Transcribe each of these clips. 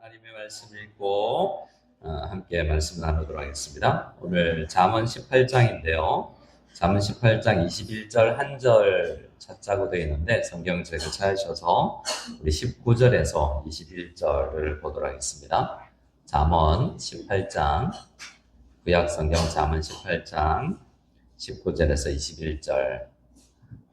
하나님의 말씀을 읽고 함께 말씀 나누도록 하겠습니다. 오늘 잠언 18장인데요. 잠언 18장 21절 한 절 찾자고 되어 있는데 성경책을 찾으셔서 우리 19절에서 21절을 보도록 하겠습니다. 잠언 18장 구약성경 잠언 18장 19절에서 21절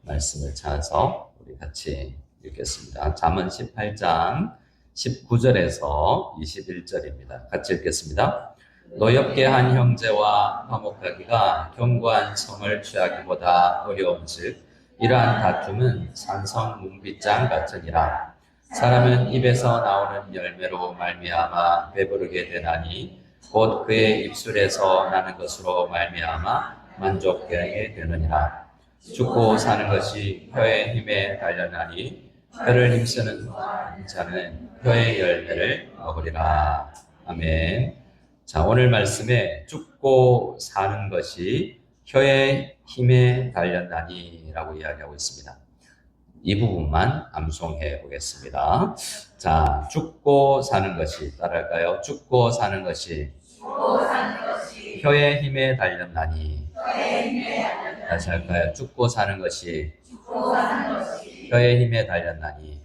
말씀을 찾아서 우리 같이 읽겠습니다. 잠언 18장 19절에서 21절입니다. 같이 읽겠습니다. 노엽게 한 형제와 화목하기가 견고한 성을 취하기보다 어려운즉 이러한 다툼은 산성 뭉빗장 같으니라. 사람은 입에서 나오는 열매로 말미암아 배부르게 되나니 곧 그의 입술에서 나는 것으로 말미암아 만족하게 되느니라. 죽고 사는 것이 혀의 힘에 달려나니 혀를 힘쓰는 자는 혀의 열매를 먹으리라. 아멘. 자, 오늘 말씀에 죽고 사는 것이 혀의 힘에 달렸나니 라고 이야기하고 있습니다. 이 부분만 암송해 보겠습니다. 자, 죽고 사는 것이 따라할까요? 죽고 사는 것이 혀의 힘에 달렸나니. 다시 할까요? 죽고 사는 것이 혀의 힘에 달렸나니.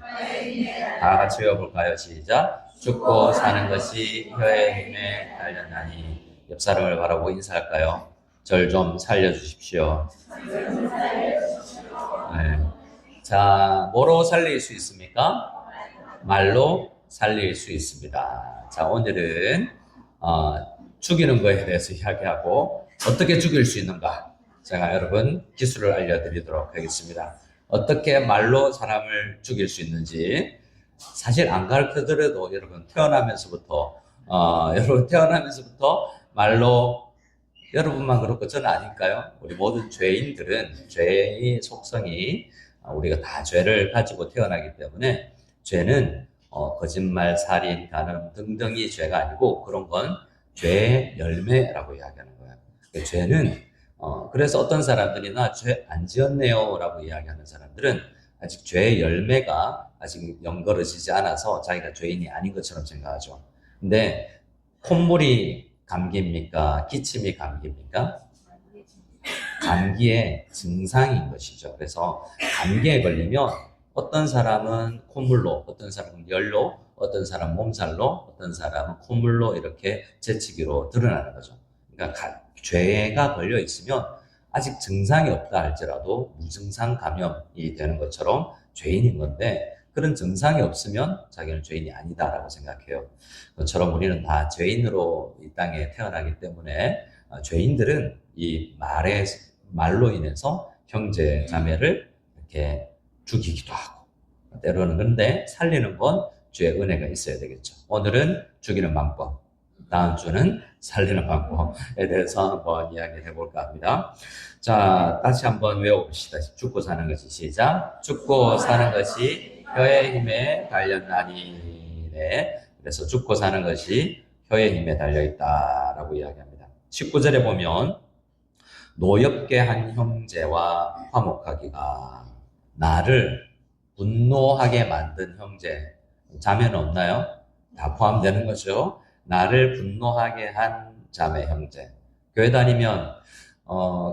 다 같이 외워볼까요? 시작. 죽고 사는 것이 혀의 힘에 달렸나니. 옆 사람을 바라보고 인사할까요? 절 좀 살려주십시오. 네. 자, 뭐로 살릴 수 있습니까? 말로 살릴 수 있습니다. 자, 오늘은 죽이는 거에 대해서 이야기하고 어떻게 죽일 수 있는가? 제가 여러분 기술을 알려드리도록 하겠습니다. 어떻게 말로 사람을 죽일 수 있는지 사실 안 가르쳐드려도 여러분 태어나면서부터 말로 여러분만 그렇고 저는 아닐까요? 우리 모든 죄인들은 죄의 속성이 우리가 다 죄를 가지고 태어나기 때문에 죄는 거짓말, 살인, 간음 등등이 죄가 아니고 그런 건 죄의 열매라고 이야기하는 거예요. 죄는 그래서 어떤 사람들이 나 죄 안 지었네요 라고 이야기하는 사람들은 아직 죄의 열매가 아직 연거러지지 않아서 자기가 죄인이 아닌 것처럼 생각하죠. 근데 콧물이 감기입니까? 기침이 감기입니까? 감기의 증상인 것이죠. 그래서 감기에 걸리면 어떤 사람은 콧물로, 어떤 사람은 열로, 어떤 사람은 몸살로, 어떤 사람은 콧물로 이렇게 재치기로 드러나는 거죠. 그러니까 죄가 걸려 있으면 아직 증상이 없다 할지라도 무증상 감염이 되는 것처럼 죄인인 건데 그런 증상이 없으면 자기는 죄인이 아니다라고 생각해요. 그것처럼 우리는 다 죄인으로 이 땅에 태어나기 때문에 죄인들은 이 말로 인해서 형제 자매를 이렇게 죽이기도 하고 때로는 그런데 살리는 건 주의 은혜가 있어야 되겠죠. 오늘은 죽이는 방법, 다음 주는 살리는 방법에 대해서 한번 이야기를 해볼까 합니다. 자, 다시 한번 외워봅시다. 죽고 사는 것이 시작. 죽고 사는 것이 혀의 힘에 달렸나니. 네. 그래서 죽고 사는 것이 혀의 힘에 달려있다라고 이야기합니다. 19절에 보면 노엽게 한 형제와 화목하기가 나를 분노하게 만든 형제. 자매는 없나요? 다 포함되는 거죠. 나를 분노하게 한 자매 형제. 교회 다니면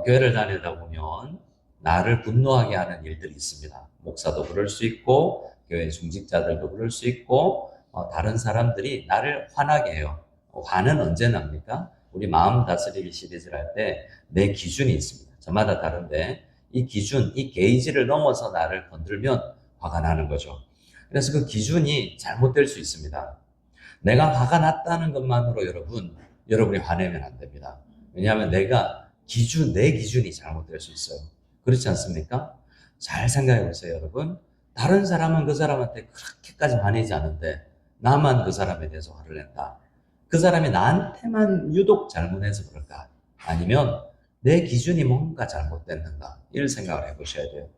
교회를 다니다 보면 나를 분노하게 하는 일들이 있습니다. 목사도 그럴 수 있고 교회 중직자들도 그럴 수 있고 다른 사람들이 나를 화나게 해요. 화는 언제 납니까? 우리 마음 다스리기 시리즈를 할 때 내 기준이 있습니다. 저마다 다른데 이 기준, 이 게이지를 넘어서 나를 건들면 화가 나는 거죠. 그래서 그 기준이 잘못될 수 있습니다. 내가 화가 났다는 것만으로 여러분이 화내면 안 됩니다. 왜냐하면 내 기준이 잘못될 수 있어요. 그렇지 않습니까? 잘 생각해 보세요, 여러분. 다른 사람은 그 사람한테 그렇게까지 화내지 않은데 나만 그 사람에 대해서 화를 낸다. 그 사람이 나한테만 유독 잘못해서 그럴까? 아니면 내 기준이 뭔가 잘못됐는가? 이런 생각을 해보셔야 돼요.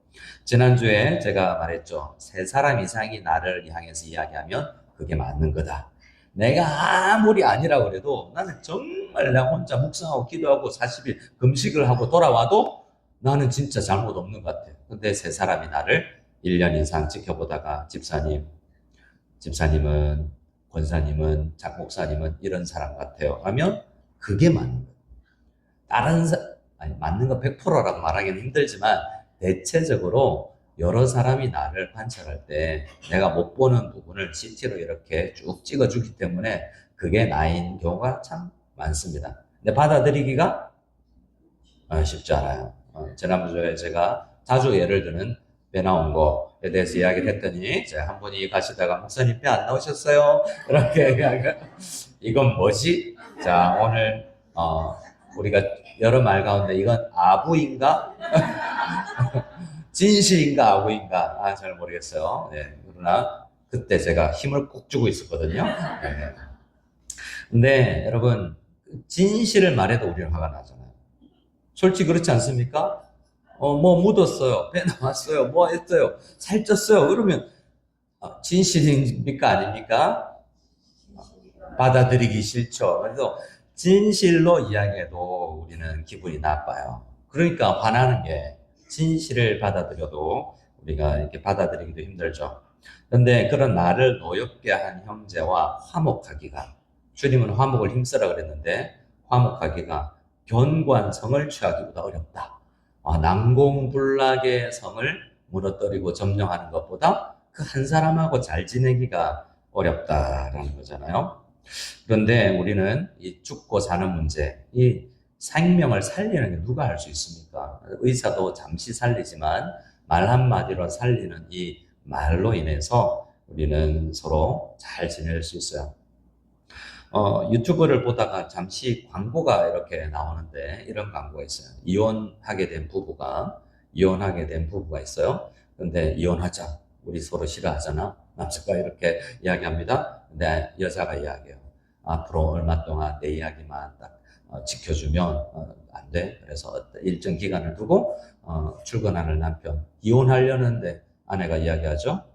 지난주에 제가 말했죠. 3사람 이상이 나를 향해서 이야기하면 그게 맞는 거다. 내가 아무리 아니라고 그래도 나는 정말 나 혼자 묵상하고 기도하고 40일 금식을 하고 돌아와도 나는 진짜 잘못 없는 것 같아요. 근데 3사람이 나를 1년 이상 지켜보다가 집사님은 권사님은, 장 목사님은 이런 사람 같아요 하면 그게 맞는 거예요. 다른 아니 맞는 거 100%라고 말하기는 힘들지만 대체적으로 여러 사람이 나를 관찰할 때 내가 못 보는 부분을 CT로 이렇게 쭉 찍어주기 때문에 그게 나인 경우가 참 많습니다. 근데 받아들이기가 쉽지 않아요. 지난주에 제가 자주 예를 드는 배 나온 거에 대해서 이야기를 했더니 한 분이 가시다가 목사님 배 안 나오셨어요? 이렇게 이건 뭐지? 자, 오늘 우리가 여러 말 가운데 이건 아부인가? 진실인가 아부인가? 잘 모르겠어요. 네, 그러나 그때 제가 힘을 꼭 주고 있었거든요. 네. 근데 여러분 진실을 말해도 우리는 화가 나잖아요. 솔직히 그렇지 않습니까? 뭐 묻었어요. 배 나왔어요. 뭐 했어요. 살쪘어요. 그러면 진실입니까? 아닙니까? 받아들이기 싫죠. 그래서 진실로 이야기해도 우리는 기분이 나빠요. 그러니까 화나는 게 진실을 받아들여도 우리가 이렇게 받아들이기도 힘들죠. 그런데 그런 나를 노엽게 한 형제와 화목하기가, 주님은 화목을 힘쓰라 그랬는데 화목하기가 견고한 성을 취하기보다 어렵다. 난공불락의 성을 무너뜨리고 점령하는 것보다 그 한 사람하고 잘 지내기가 어렵다라는 거잖아요. 그런데 우리는 이 죽고 사는 문제, 이 생명을 살리는 게 누가 할 수 있습니까? 의사도 잠시 살리지만 말 한마디로 살리는 이 말로 인해서 우리는 서로 잘 지낼 수 있어요. 유튜브를 보다가 잠시 광고가 이렇게 나오는데 이런 광고가 있어요. 이혼하게 된 부부가 있어요. 근데 이혼하자. 우리 서로 싫어하잖아. 남자가 이렇게 이야기합니다. 근데 여자가 이야기해요. 앞으로 얼마 동안 내 이야기만 딱 지켜주면 안 돼. 그래서 일정 기간을 두고 출근하는 남편. 이혼하려는데 아내가 이야기하죠.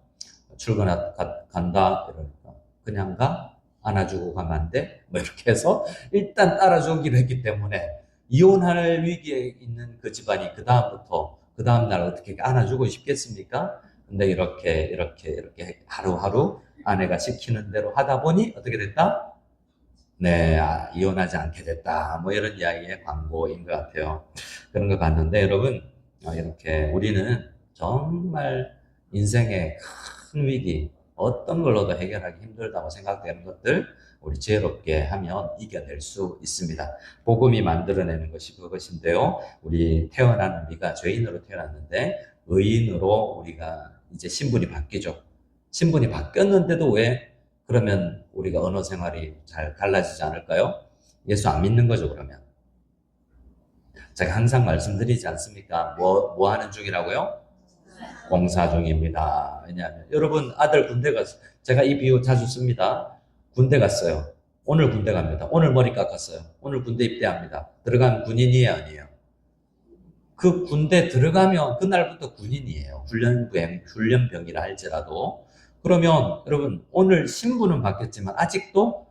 간다. 이러니까 그냥 가? 안아주고 가면 안 돼? 뭐 이렇게 해서 일단 따라주기로 했기 때문에 이혼할 위기에 있는 그 집안이 그 다음 날 어떻게 안아주고 싶겠습니까? 근데 이렇게 하루하루 아내가 시키는 대로 하다 보니 어떻게 됐다? 네, 이혼하지 않게 됐다. 뭐 이런 이야기의 광고인 것 같아요. 그런 거 봤는데 여러분, 이렇게 우리는 정말 인생의 큰 위기, 어떤 걸로도 해결하기 힘들다고 생각되는 것들 우리 지혜롭게 하면 이겨낼 수 있습니다. 복음이 만들어내는 것이 그것인데요. 우리 태어난 우리가 죄인으로 태어났는데 의인으로 우리가 이제 신분이 바뀌죠. 신분이 바뀌었는데도 왜 그러면 우리가 언어 생활이 잘 달라지지 않을까요? 예수 안 믿는 거죠, 그러면. 제가 항상 말씀드리지 않습니까? 뭐 하는 중이라고요? 공사 중입니다. 왜냐하면 여러분 아들 군대 갔어요. 제가 이 비유 자주 씁니다. 군대 갔어요. 오늘 군대 갑니다. 오늘 머리 깎았어요. 오늘 군대 입대합니다. 들어간 군인이에요, 아니에요? 그 군대 들어가면 그날부터 군인이에요. 훈련병이라 할지라도. 그러면 여러분 오늘 신분은 바뀌었지만 아직도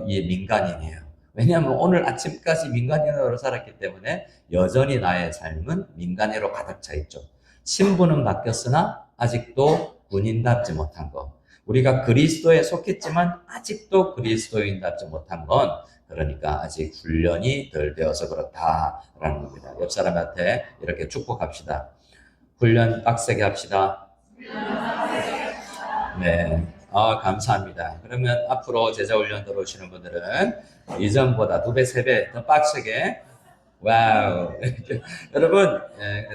민간인이에요. 왜냐하면 오늘 아침까지 민간인으로 살았기 때문에 여전히 나의 삶은 민간인으로 가득 차 있죠. 신분은 바뀌었으나 아직도 군인답지 못한 것. 우리가 그리스도에 속했지만 아직도 그리스도인답지 못한 건 그러니까 아직 훈련이 덜 되어서 그렇다라는 겁니다. 옆 사람한테 이렇게 축복합시다. 훈련 빡세게 합시다. 네. 감사합니다. 그러면 앞으로 제자훈련 들어오시는 분들은 이전보다 2배, 3배 더 빡세게. 와우. 여러분,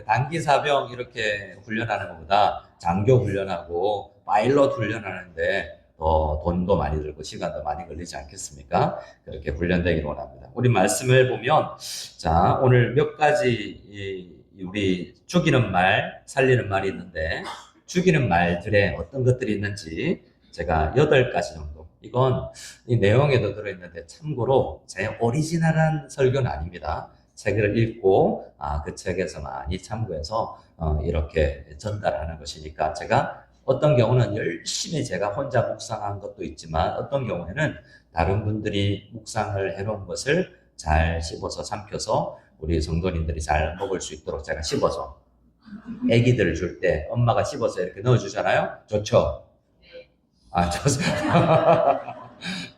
단기 사병 이렇게 훈련하는 것보다 장교 훈련하고 파일럿 훈련하는데 더 돈도 많이 들고 시간도 많이 걸리지 않겠습니까? 그렇게 훈련되기를 원합니다. 우리 말씀을 보면, 자, 오늘 몇 가지 우리 죽이는 말, 살리는 말이 있는데, 죽이는 말들에 어떤 것들이 있는지 제가 8가지 정도. 이건 이 내용에도 들어있는데 참고로 제 오리지널한 설교는 아닙니다. 책을 읽고 그 책에서 많이 참고해서 이렇게 전달하는 것이니까 제가 어떤 경우는 열심히 제가 혼자 묵상한 것도 있지만 어떤 경우에는 다른 분들이 묵상을 해놓은 것을 잘 씹어서 삼켜서 우리 성도님들이 잘 먹을 수 있도록 제가 씹어서 애기들을 줄 때 엄마가 씹어서 이렇게 넣어주잖아요. 좋죠? 아, 좋습니다.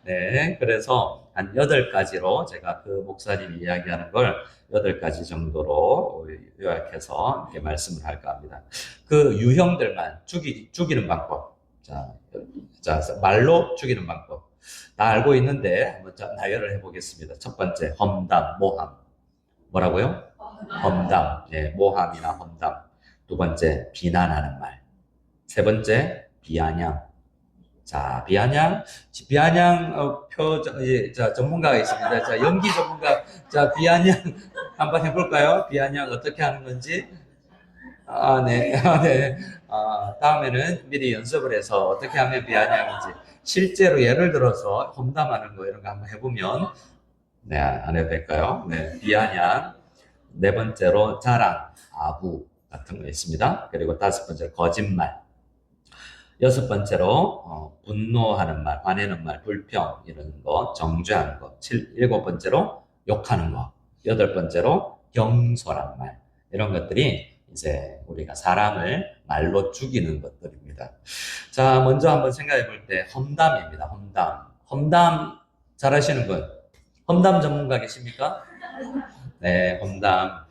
네, 그래서 한 8가지로 제가 그 목사님이 이야기하는 걸 8가지 정도로 요약해서 이렇게 말씀을 할까 합니다. 그 유형들만 죽이는 방법. 자, 말로 죽이는 방법. 다 알고 있는데 한번 나열을 해보겠습니다. 첫 번째, 험담, 모함. 뭐라고요? 험담, 예, 모함이나 험담. 두 번째, 비난하는 말. 세 번째, 비아냥. 자, 비아냥, 전문가가 있습니다. 자, 연기 전문가. 자, 비아냥 한번 해볼까요? 비아냥 어떻게 하는 건지. 아, 네. 아, 네. 다음에는 미리 연습을 해서 어떻게 하면 비아냥인지. 실제로 예를 들어서 험담하는 거 이런 거 한번 해보면, 네, 안 해도 될까요? 네, 비아냥. 네 번째로 자랑, 아부 같은 거 있습니다. 그리고 다섯 번째로 거짓말. 여섯 번째로 분노하는 말, 화내는 말, 불평 이런 거, 정죄하는 거. 일곱 번째로 욕하는 거. 여덟 번째로 경솔한 말. 이런 것들이 이제 우리가 사람을 말로 죽이는 것들입니다. 자, 먼저 한번 생각해 볼 때 험담입니다. 험담. 험담 잘 하시는 분? 험담 전문가 계십니까? 네, 험담.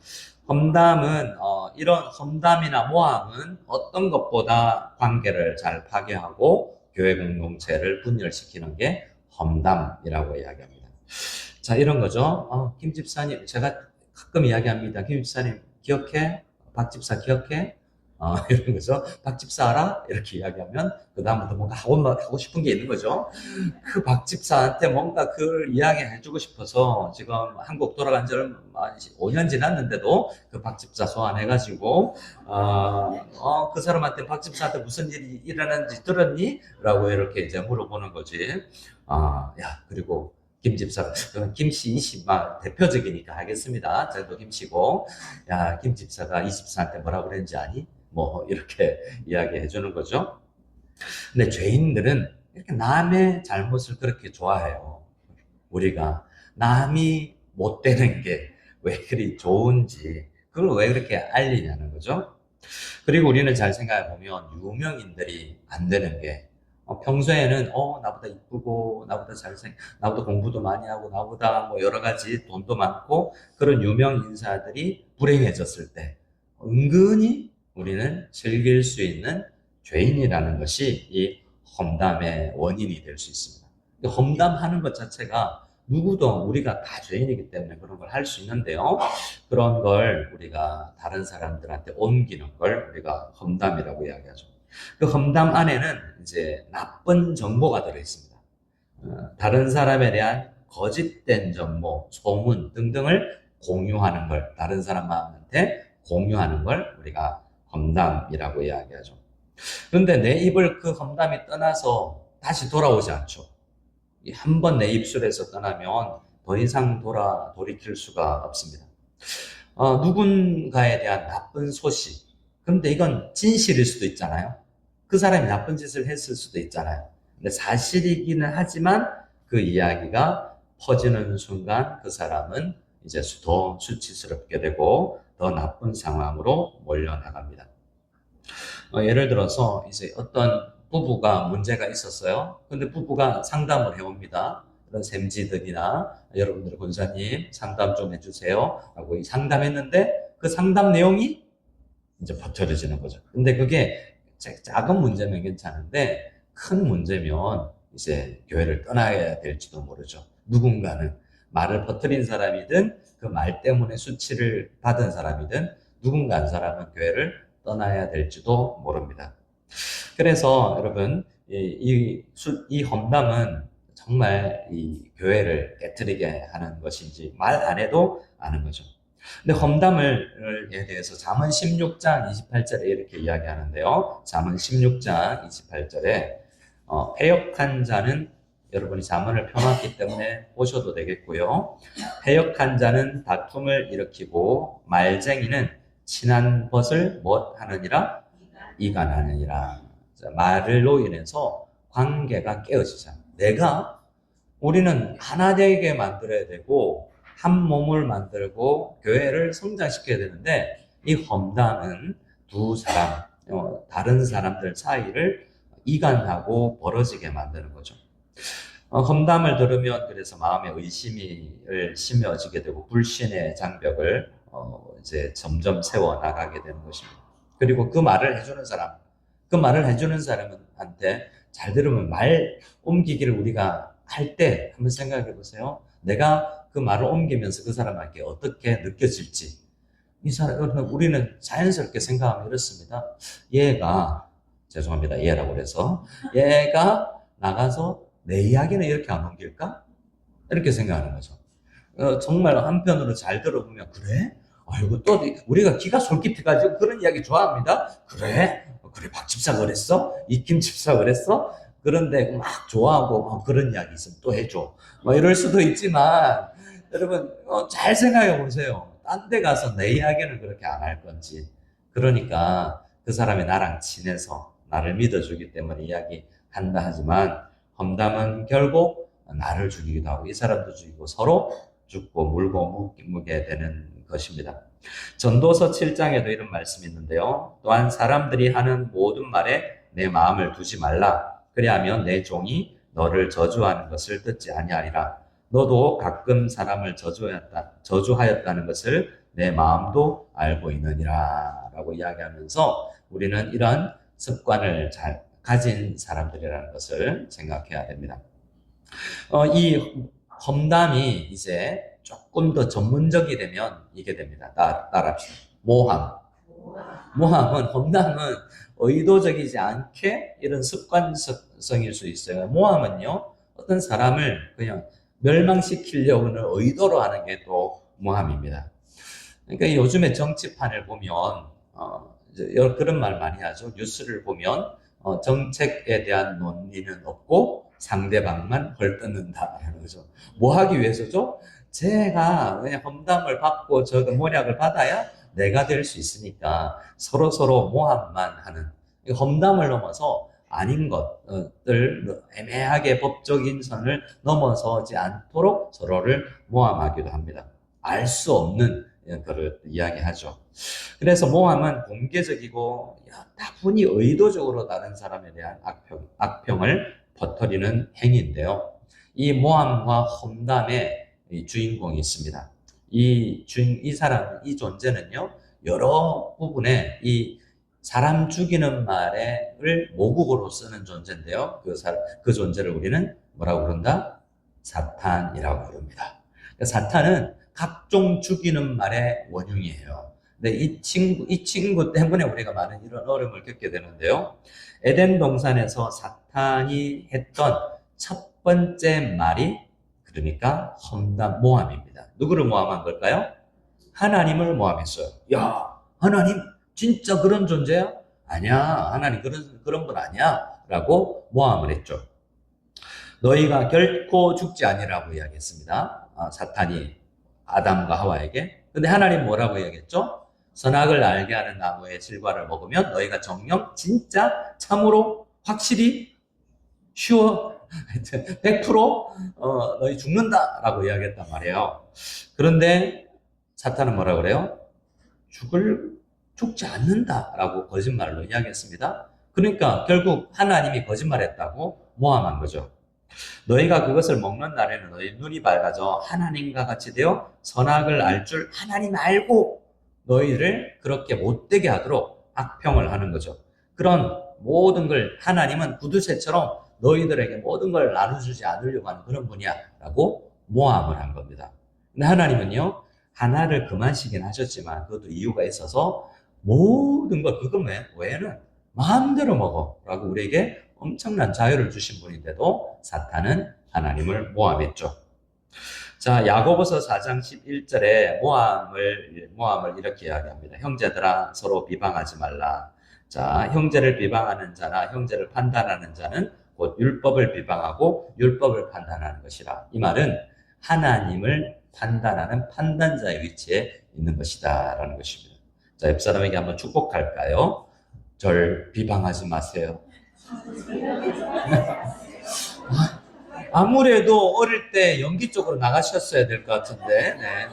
험담은 이런 험담이나 모함은 어떤 것보다 관계를 잘 파괴하고 교회 공동체를 분열시키는 게 험담이라고 이야기합니다. 자, 이런 거죠. 김 집사님, 제가 가끔 이야기합니다. 김 집사님 기억해? 박 집사 기억해? 이런 거죠. 박 집사 알아? 이렇게 이야기하면 그 다음부터 뭔가 하고 싶은 게 있는 거죠. 그 박 집사한테 뭔가 그걸 이야기해주고 싶어서 지금 한국 돌아간 지 얼마 5년 지났는데도 그 박 집사 소환해가지고 그 사람한테 박 집사한테 무슨 일이 일어났는지 들었니? 라고 이렇게 이제 물어보는 거지. 야, 그리고 김 집사, 김씨, 이씨, 막 대표적이니까 하겠습니다. 저도 김씨고, 야, 김 집사가 이 집사한테 뭐라고 그랬는지 아니? 뭐 이렇게 이야기해 주는 거죠. 근데 죄인들은 이렇게 남의 잘못을 그렇게 좋아해요. 우리가 남이 못 되는 게 왜 그리 좋은지 그걸 왜 그렇게 알리냐는 거죠. 그리고 우리는 잘 생각해 보면 유명인들이 안 되는 게 평소에는 나보다 이쁘고 나보다 나보다 공부도 많이 하고 나보다 뭐 여러 가지 돈도 많고 그런 유명 인사들이 불행해졌을 때 은근히 우리는 즐길 수 있는 죄인이라는 것이 이 험담의 원인이 될 수 있습니다. 험담하는 것 자체가 누구도 우리가 다 죄인이기 때문에 그런 걸 할 수 있는데요. 그런 걸 우리가 다른 사람들한테 옮기는 걸 우리가 험담이라고 이야기하죠. 그 험담 안에는 이제 나쁜 정보가 들어있습니다. 다른 사람에 대한 거짓된 정보, 소문 등등을 공유하는 걸, 다른 사람한테 공유하는 걸 우리가 험담이라고 이야기하죠. 그런데 내 입을 그 험담이 떠나서 다시 돌아오지 않죠. 한 번 내 입술에서 떠나면 더 이상 돌이킬 수가 없습니다. 누군가에 대한 나쁜 소식. 그런데 이건 진실일 수도 있잖아요. 그 사람이 나쁜 짓을 했을 수도 있잖아요. 근데 사실이기는 하지만 그 이야기가 퍼지는 순간 그 사람은 이제 더 수치스럽게 되고 더 나쁜 상황으로 몰려나갑니다. 예를 들어서 이제 어떤 부부가 문제가 있었어요. 근데 부부가 상담을 해옵니다. 그런 셈지들이나 여러분들 권사님 상담 좀 해주세요 하고 상담했는데 그 상담 내용이 이제 퍼뜨려지는 거죠. 근데 그게 작은 문제면 괜찮은데 큰 문제면 이제 교회를 떠나야 될지도 모르죠. 누군가는 말을 퍼뜨린 사람이든 그 말 때문에 수치를 받은 사람이든 누군가 한 사람은 교회를 떠나야 될지도 모릅니다. 그래서 여러분 이 험담은 정말 이 교회를 깨뜨리게 하는 것인지 말 안 해도 아는 거죠. 근데 험담에 대해서 잠언 16장 28절에 이렇게 이야기하는데요. 잠언 16장 28절에 패역한 자는 여러분이 잠언을 펴놨기 때문에 보셔도 되겠고요. 패역한 자는 다툼을 일으키고 말쟁이는 친한 것을 못하느니라 이간하느니라. 말로 인해서 관계가 깨어지잖아. 우리는 하나 되게 만들어야 되고 한 몸을 만들고 교회를 성장시켜야 되는데 이 험담은 두 사람, 다른 사람들 사이를 이간하고 벌어지게 만드는 거죠. 험담을 들으면 그래서 마음에 의심을 심어지게 되고 불신의 장벽을 이제 점점 세워 나가게 되는 것입니다. 그리고 그 말을 해주는 사람, 그 말을 해주는 사람한테 잘 들으면 말 옮기기를 우리가 할 때 한번 생각해 보세요. 내가 그 말을 옮기면서 그 사람에게 어떻게 느껴질지. 이 사람, 우리는 자연스럽게 생각하면 이렇습니다. 얘가, 죄송합니다. 얘라고 그래서, 얘가 나가서 내 이야기는 이렇게 안 옮길까? 이렇게 생각하는 거죠. 정말 한편으로 잘 들어보면, 그래? 아이고, 또, 우리가 기가 솔깃해가지고 그런 이야기 좋아합니다. 그래? 그래, 박 집사 그랬어? 이김 집사 그랬어? 그런데 막 좋아하고, 그런 이야기 있으면 또 해줘. 뭐 이럴 수도 있지만, 여러분, 잘 생각해 보세요. 딴 데 가서 내 이야기는 그렇게 안 할 건지. 그러니까 그 사람이 나랑 친해서 나를 믿어주기 때문에 이야기한다 하지만, 험담은 결국 나를 죽이기도 하고 이 사람도 죽이고 서로 죽고 물고 묵게 되는 것입니다. 전도서 7장에도 이런 말씀이 있는데요. 또한 사람들이 하는 모든 말에 내 마음을 두지 말라. 그리하면 내 종이 너를 저주하는 것을 듣지 아니하리라. 너도 가끔 사람을 저주하였다는 것을 내 마음도 알고 있느니라 라고 이야기하면서 우리는 이런 습관을 잘 가진 사람들이라는 것을 생각해야 됩니다. 이 험담이 이제 조금 더 전문적이 되면 이게 됩니다. 따라합시다. 모함. 험담은 의도적이지 않게 이런 습관성일 수 있어요. 모함은요, 어떤 사람을 그냥 멸망시키려고는 의도로 하는 게 또 모함입니다. 그러니까 요즘에 정치판을 보면, 그런 말 많이 하죠. 뉴스를 보면, 정책에 대한 논의는 없고 상대방만 헐뜯는다라는 거죠. 뭐 하기 위해서죠? 제가 그냥 험담을 받고 저도 모략을 받아야 내가 될 수 있으니까 서로 모함만 하는 험담을 넘어서 아닌 것들 애매하게 법적인 선을 넘어서지 않도록 서로를 모함하기도 합니다. 알 수 없는 그를 이야기하죠. 그래서 모함은 공개적이고 다분히 의도적으로 다른 사람에 대한 악평을 퍼뜨리는 행위인데요. 이 모함과 험담의 주인공이 있습니다. 이 존재는요, 여러 부분에 이 사람 죽이는 말을 모국어로 쓰는 존재인데요. 그 존재를 우리는 뭐라고 부른다? 사탄이라고 부릅니다. 사탄은 각종 죽이는 말의 원흉이에요. 근데 이 친구 때문에 우리가 많은 이런 어려움을 겪게 되는데요. 에덴 동산에서 사탄이 했던 첫 번째 말이 그러니까 험담, 모함입니다. 누구를 모함한 걸까요? 하나님을 모함했어요. 야, 하나님 진짜 그런 존재야? 아니야. 하나님 그런 분 아니야. 라고 모함을 했죠. 너희가 결코 죽지 아니라고 이야기했습니다. 사탄이 아담과 하와에게. 근데 하나님 뭐라고 이야기했죠? 선악을 알게 하는 나무의 실과를 먹으면 너희가 정녕 진짜 참으로 확실히 쉬워 100% 너희 죽는다라고 이야기했단 말이에요. 그런데 사탄은 뭐라 그래요? 죽지 않는다라고 거짓말로 이야기했습니다. 그러니까 결국 하나님이 거짓말했다고 모함한 거죠. 너희가 그것을 먹는 날에는 너희 눈이 밝아져 하나님과 같이 되어 선악을 알 줄 하나님 알고 너희를 그렇게 못되게 하도록 악평을 하는 거죠. 그런 모든 걸 하나님은 구두쇠처럼 너희들에게 모든 걸 나눠주지 않으려고 하는 그런 분이야 라고 모함을 한 겁니다. 근데 하나님은요, 하나를 그만시긴 하셨지만 그것도 이유가 있어서 모든 걸 그것 외에는 마음대로 먹어 라고 우리에게 엄청난 자유를 주신 분인데도 사탄은 하나님을 모함했죠. 자, 야고보서 4장 11절에 모함을 이렇게 이야기합니다. 형제들아 서로 비방하지 말라. 자, 형제를 비방하는 자나 형제를 판단하는 자는 곧 율법을 비방하고 율법을 판단하는 것이라. 이 말은 하나님을 판단하는 판단자의 위치에 있는 것이다 라는 것입니다. 자, 옆 사람에게 한번 축복할까요? 절 비방하지 마세요. 아무래도 어릴 때 연기 쪽으로 나가셨어야 될 것 같은데, 네.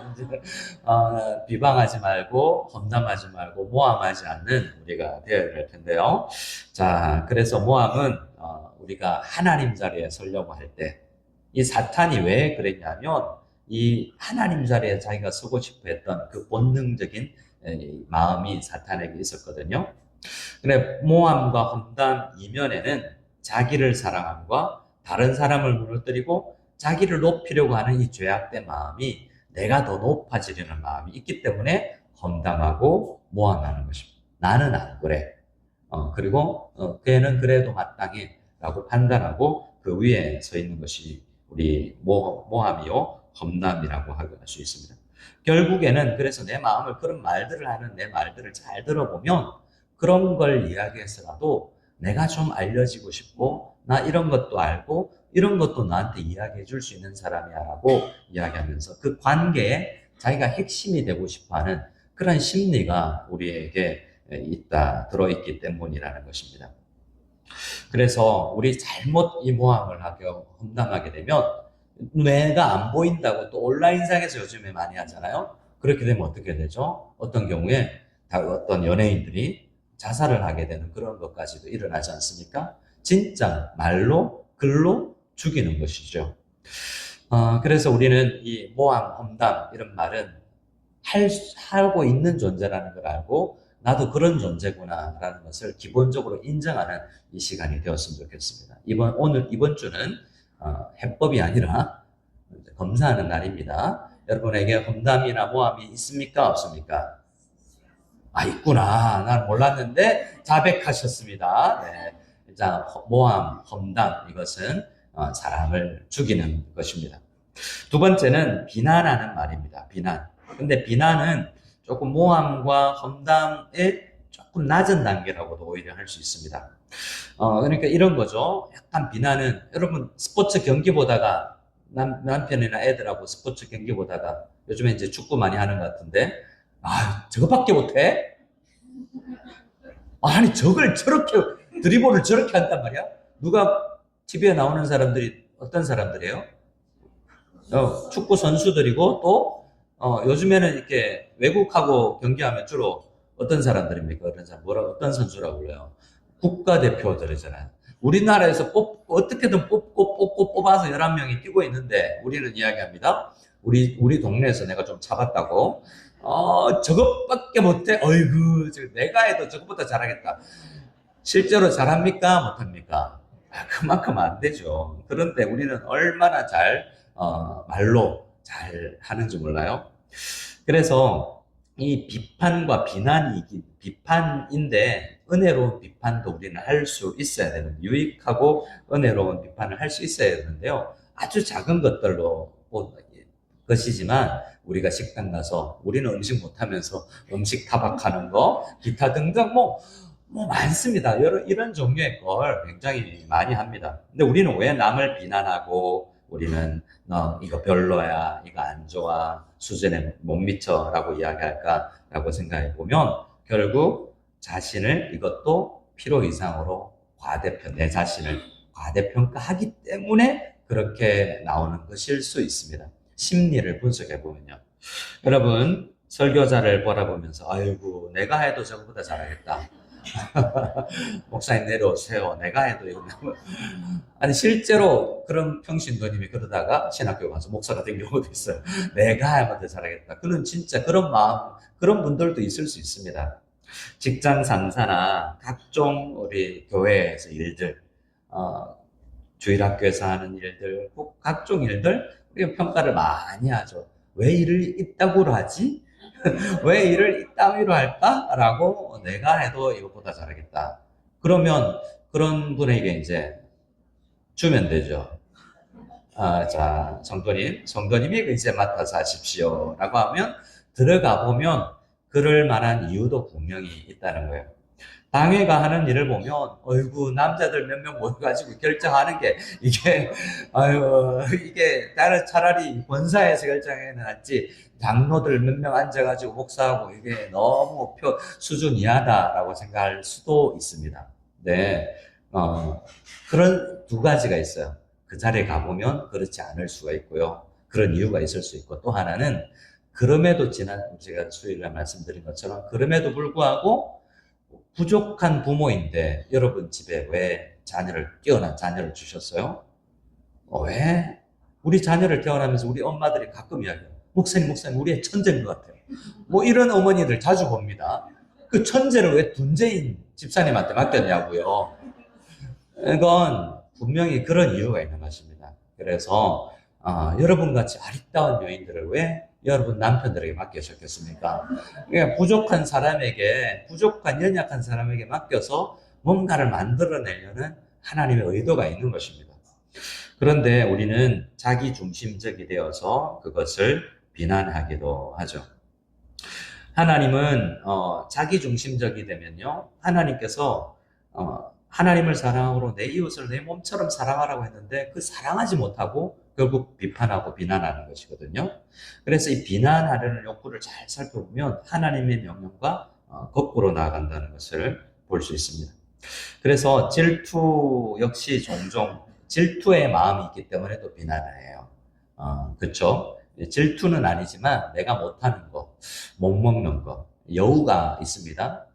비방하지 말고, 험담하지 말고, 모함하지 않는 우리가 되어야 될 텐데요. 자, 그래서 모함은, 우리가 하나님 자리에 서려고 할 때, 이 사탄이 왜 그랬냐면, 이 하나님 자리에 자기가 서고 싶어 했던 그 본능적인 마음이 사탄에게 있었거든요. 근데 모함과 험담 이면에는 자기를 사랑함과 다른 사람을 무너뜨리고 자기를 높이려고 하는 이 죄악된 마음이 내가 더 높아지려는 마음이 있기 때문에 험담하고 모함하는 것입니다. 나는 안 그래. 그리고 걔는 그래도 마땅해 라고 판단하고 그 위에 서 있는 것이 우리 모함이요 험담이라고 할 수 있습니다. 결국에는 그래서 내 마음을 그런 말들을 하는 내 말들을 잘 들어보면 그런 걸 이야기해서라도 내가 좀 알려지고 싶고 나 이런 것도 알고 이런 것도 나한테 이야기해 줄 수 있는 사람이야 라고 이야기하면서 그 관계에 자기가 핵심이 되고 싶어하는 그런 심리가 우리에게 들어있기 때문이라는 것입니다. 그래서 우리 잘못 이 모함을 험담하게 되면 내가 안 보인다고 또 온라인상에서 요즘에 많이 하잖아요. 그렇게 되면 어떻게 되죠? 어떤 경우에 어떤 연예인들이 자살을 하게 되는 그런 것까지도 일어나지 않습니까? 진짜 말로 글로 죽이는 것이죠. 그래서 우리는 이 모함, 험담 이런 말은 하고 있는 존재라는 걸 알고 나도 그런 존재구나 라는 것을 기본적으로 인정하는 이 시간이 되었으면 좋겠습니다. 이번 주는 해법이 아니라 검사하는 날입니다. 여러분에게 험담이나 모함이 있습니까? 없습니까? 있구나. 난 몰랐는데 자백하셨습니다. 네. 자, 모함, 험담 이것은 사람을 죽이는 것입니다. 두 번째는 비난하는 말입니다. 비난. 근데 비난은 조금 모함과 험담의 조금 낮은 단계라고도 오히려 할 수 있습니다. 그러니까 이런 거죠. 약간 비난은 여러분 스포츠 경기 보다가 남편이나 애들하고 스포츠 경기 보다가 요즘에 이제 축구 많이 하는 것 같은데 저거밖에 못해? 아니 저걸 저렇게 드리블을 저렇게 한단 말이야? 누가 TV에 나오는 사람들이 어떤 사람들이에요? 축구 선수들이고 또 요즘에는 이렇게 외국하고 경기하면 주로 어떤 사람들입니까? 어떤 선수라고 불러요? 국가대표들이잖아요. 우리나라에서 어떻게든 뽑고 뽑아서 11명이 뛰고 있는데 우리는 이야기합니다. 우리 동네에서 내가 좀 잡았다고. 저것밖에 못해? 어이구, 내가 해도 저것보다 잘하겠다. 실제로 잘합니까? 못합니까? 그만큼 안 되죠. 그런데 우리는 얼마나 말로 잘 하는지 몰라요. 그래서 이 비판과 비판인데 은혜로운 비판도 우리는 할 수 있어야 되는 유익하고 은혜로운 비판을 할 수 있어야 되는데요. 아주 작은 것들로 것이지만 우리가 식당 가서 우리는 음식 못하면서 음식 타박하는 거 기타 등등 많습니다. 이런 종류의 걸 굉장히 많이 합니다. 근데 우리는 왜 남을 비난하고 우리는 너 이거 별로야, 이거 안 좋아, 수준에 못 미쳐 라고 이야기할까라고 생각해 보면 결국 자신을 이것도 필요 이상으로 내 자신을 과대평가하기 때문에 그렇게 나오는 것일 수 있습니다. 심리를 분석해 보면요. 여러분, 설교자를 바라보면서 아이고 내가 해도 저거보다 잘하겠다. 목사님 내려오세요. 내가 해도 이거 아니 실제로 그런 평신도님이 그러다가 신학교 가서 목사가 된 경우도 있어요. 내가 하면 더 잘하겠다. 그는 진짜 그런 마음 그런 분들도 있을 수 있습니다. 직장 상사나 각종 우리 교회에서 일들 주일학교에서 하는 일들 각종 일들 우리가 평가를 많이 하죠. 왜 일을 이따구로 하지? 왜 일을 이따위로 할까? 라고 내가 해도 이것보다 잘하겠다. 그러면 그런 분에게 이제 주면 되죠. 자, 성도님이 이제 맡아서 하십시오. 라고 하면 들어가 보면 그럴 만한 이유도 분명히 있다는 거예요. 당회가 하는 일을 보면, 어이구, 남자들 몇 명 모여가지고 결정하는 게, 이게 나는 차라리 권사에서 결정해 놨지, 장로들 몇 명 앉아가지고 목사하고 이게 너무 수준 이하다라고 생각할 수도 있습니다. 네. 그런 두 가지가 있어요. 그 자리에 가보면 그렇지 않을 수가 있고요. 그런 이유가 있을 수 있고, 또 하나는 그럼에도 제가 수요일에 말씀드린 것처럼 그럼에도 불구하고 부족한 부모인데 여러분 집에 왜 뛰어난 자녀를 주셨어요? 왜? 우리 자녀를 태어나면서 우리 엄마들이 가끔 이야기해요. 목사님, 우리 애 천재인 것 같아요. 뭐 이런 어머니들 자주 봅니다. 그 천재를 왜 둔재인 집사님한테 맡겼냐고요. 이건 분명히 그런 이유가 있는 것입니다. 그래서 여러분같이 아리따운 여인들을 왜 여러분 남편들에게 맡기셨겠습니까? 그러니까 부족한 연약한 사람에게 맡겨서 뭔가를 만들어내려는 하나님의 의도가 있는 것입니다. 그런데 우리는 자기중심적이 되어서 그것을 비난하기도 하죠. 하나님은 자기중심적이 되면요, 하나님께서 하나님을 사랑으로 내 이웃을 내 몸처럼 사랑하라고 했는데 그 사랑하지 못하고 결국 비판하고 비난하는 것이거든요. 그래서 이 비난하려는 욕구를 잘 살펴보면 하나님의 명령과 거꾸로 나아간다는 것을 볼 수 있습니다. 그래서 질투 역시 종종 질투의 마음이 있기 때문에 또 비난을 해요. 그렇죠? 질투는 아니지만 내가 못하는 거, 못 먹는 거, 여우가 있습니다.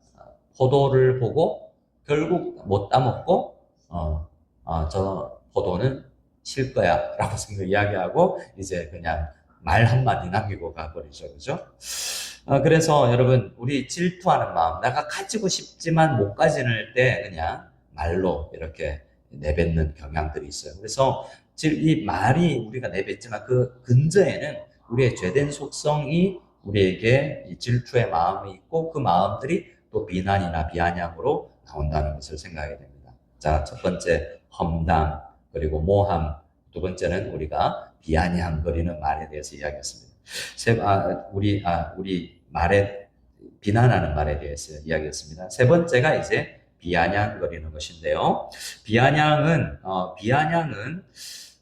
포도를 보고 결국 못 따먹고 저 포도는 실 거야 라고 이야기하고 이제 그냥 말 한마디 남기고 가버리죠. 그죠? 그래서 여러분, 우리 질투하는 마음, 내가 가지고 싶지만 못 가지는 때 그냥 말로 이렇게 내뱉는 경향들이 있어요. 그래서 이 말이 우리가 내뱉지만 그 근저에는 우리의 죄된 속성이 우리에게 이 질투의 마음이 있고 그 마음들이 또 비난이나 비아냥으로 나온다는 것을 생각하게 됩니다. 자, 첫 번째 험담, 그리고 모함, 두 번째는 우리가 비아냥거리는 말에 대해서 이야기했습니다. 우리 말에 비난하는 말에 대해서 이야기했습니다. 세 번째가 이제 비아냥거리는 것인데요. 비아냥은